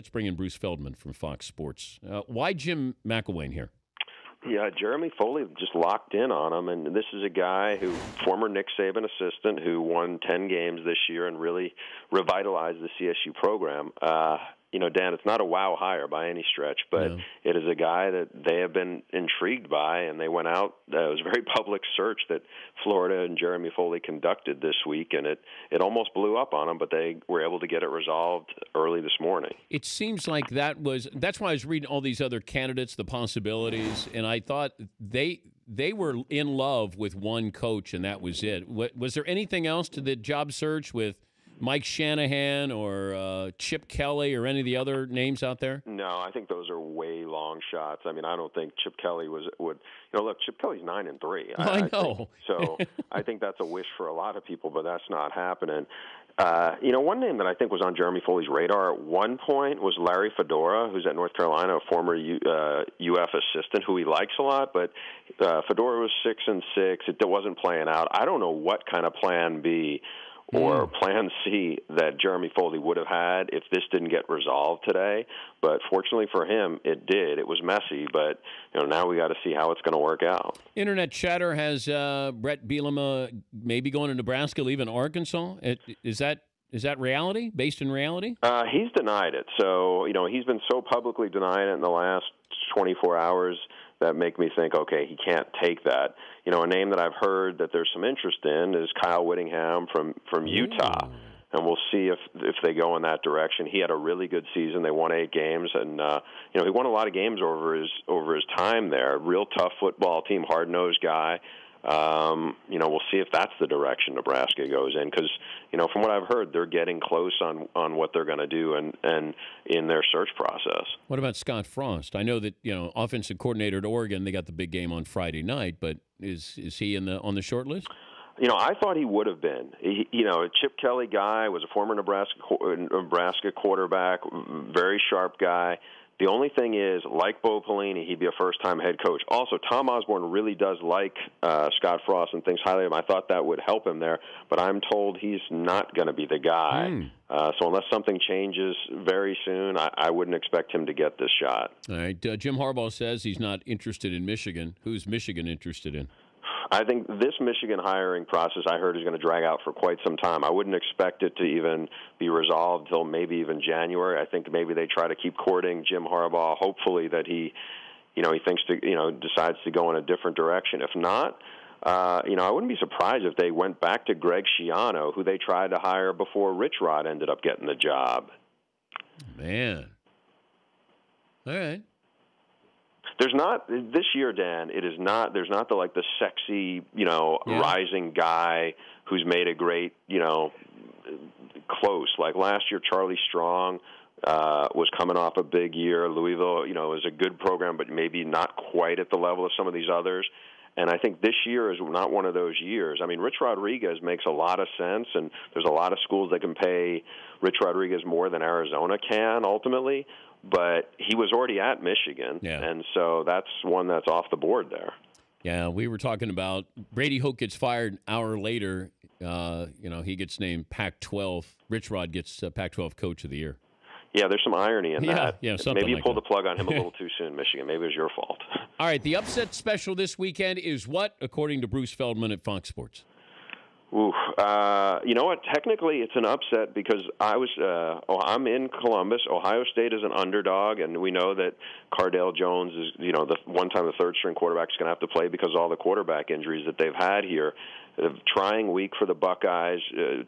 let's bring in Bruce Feldman from Fox Sports. Why Jim McElwain here? Yeah, Jeremy Foley just locked in on him, and this is a guy who, former Nick Saban assistant, who won 10 games this year and really revitalized the CSU program. Dan, it's not a wow hire by any stretch, but it is a guy that they have been intrigued by, and they went out. It was a very public search that Florida and Jeremy Foley conducted this week, and it almost blew up on them, but they were able to get it resolved early this morning. It seems like that's why I was reading all these other candidates, the possibilities, and I thought they were in love with one coach, and that was it. Was there anything else to the job search with Mike Shanahan or Chip Kelly or any of the other names out there? No, I think those are way long shots. I mean, I don't think Chip Kelly would. Look, Chip Kelly's 9-3. I know. Think, so I think that's a wish for a lot of people, but that's not happening. One name that I think was on Jeremy Foley's radar at one point was Larry Fedora, who's at North Carolina, a former UF assistant who he likes a lot. But Fedora was 6-6. It wasn't playing out. I don't know what kind of plan B or plan C that Jeremy Foley would have had if this didn't get resolved today. But fortunately for him, it did. It was messy, but now we got to see how it's going to work out. Internet chatter has Brett Bielema maybe going to Nebraska, leaving Arkansas. Is that reality, based in reality? He's denied it. So, he's been so publicly denying it in the last 24 hours that make me think, okay, he can't take that. A name that I've heard that there's some interest in is Kyle Whittingham from Utah. And we'll see if they go in that direction. He had a really good season. They won 8 games, and he won a lot of games over his time there. Real tough football team, hard-nosed guy. We'll see if that's the direction Nebraska goes in, because from what I've heard, they're getting close on what they're going to do and in their search process. What about Scott Frost? I know that offensive coordinator at Oregon, they got the big game on Friday night, but is he on the short list? I thought he would have been. A Chip Kelly guy, was a former Nebraska quarterback, very sharp guy. The only thing is, like Bo Pelini, he'd be a first-time head coach. Also, Tom Osborne really does like Scott Frost and thinks highly of him. I thought that would help him there, but I'm told he's not going to be the guy. So unless something changes very soon, I wouldn't expect him to get this shot. All right. Jim Harbaugh says he's not interested in Michigan. Who's Michigan interested in? I think this Michigan hiring process, I heard, is going to drag out for quite some time. I wouldn't expect it to even be resolved till maybe even January. I think maybe they try to keep courting Jim Harbaugh, hopefully that he thinks to, decides to go in a different direction. If not, I wouldn't be surprised if they went back to Greg Schiano, who they tried to hire before Rich Rod ended up getting the job. Man. All right. There's not this year, Dan. It is not. There's not the sexy, rising guy who's made a great, close. Like last year, Charlie Strong was coming off a big year. Louisville, is a good program, but maybe not quite at the level of some of these others. And I think this year is not one of those years. I mean, Rich Rodriguez makes a lot of sense, and there's a lot of schools that can pay Rich Rodriguez more than Arizona can ultimately. But he was already at Michigan, and so that's one that's off the board there. Yeah, we were talking about Brady Hoke gets fired an hour later. He gets named Pac-12. Rich Rod gets Pac-12 Coach of the Year. Yeah, there's some irony in that. Yeah, something maybe you like pulled that. the plug on him a little too soon, Michigan. Maybe it was your fault. All right, the upset special this weekend is what, according to Bruce Feldman at Fox Sports? Ooh, you know what? Technically, it's an upset because I'm in Columbus. Ohio State is an underdog, and we know that Cardale Jones is, the the third-string quarterback is going to have to play because of all the quarterback injuries that they've had here. A trying week for the Buckeyes.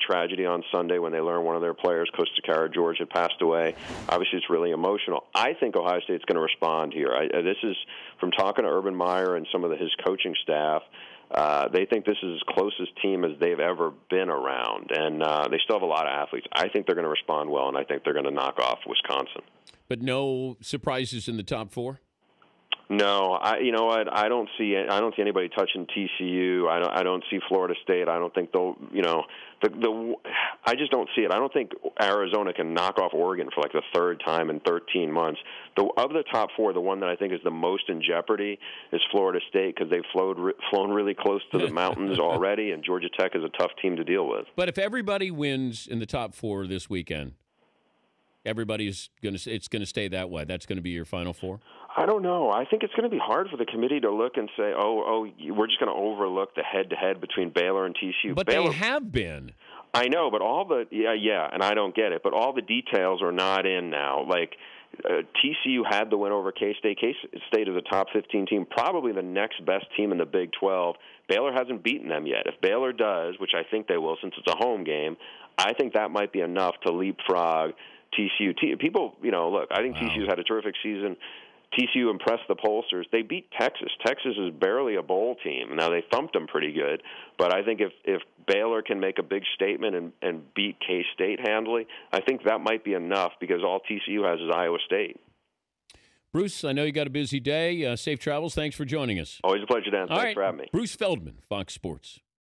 Tragedy on Sunday when they learned one of their players, Coach Takara George, had passed away. Obviously, it's really emotional. I think Ohio State's going to respond here. This is from talking to Urban Meyer and some of his coaching staff. They think this is as close a team as they've ever been around, and they still have a lot of athletes. I think they're going to respond well, and I think they're going to knock off Wisconsin. But no surprises in the top 4? No, you know what? I don't see anybody touching TCU. I don't see Florida State. I don't think they'll. I just don't see it. I don't think Arizona can knock off Oregon for the third time in 13 months. Of the top 4, the one that I think is the most in jeopardy is Florida State because they've flown really close to the mountains already, and Georgia Tech is a tough team to deal with. But if everybody wins in the top 4 this weekend, everybody's it's going to stay that way? That's going to be your Final Four? I don't know. I think it's going to be hard for the committee to look and say, we're just going to overlook the head-to-head between Baylor and TCU. But Baylor, they have been. I know, but all the and I don't get it. But all the details are not in now. Like TCU had the win over K-State. K-State is a top 15 team, probably the next best team in the Big 12. Baylor hasn't beaten them yet. If Baylor does, which I think they will, since it's a home game, I think that might be enough to leapfrog TCU. People, look, I think TCU's had a terrific season. TCU impressed the pollsters. They beat Texas. Texas is barely a bowl team. Now, they thumped them pretty good, but I think if Baylor can make a big statement and beat K-State handily, I think that might be enough because all TCU has is Iowa State. Bruce, I know you got a busy day. Safe travels. Thanks for joining us. Always a pleasure, Dan. Thanks for having me. Bruce Feldman, Fox Sports.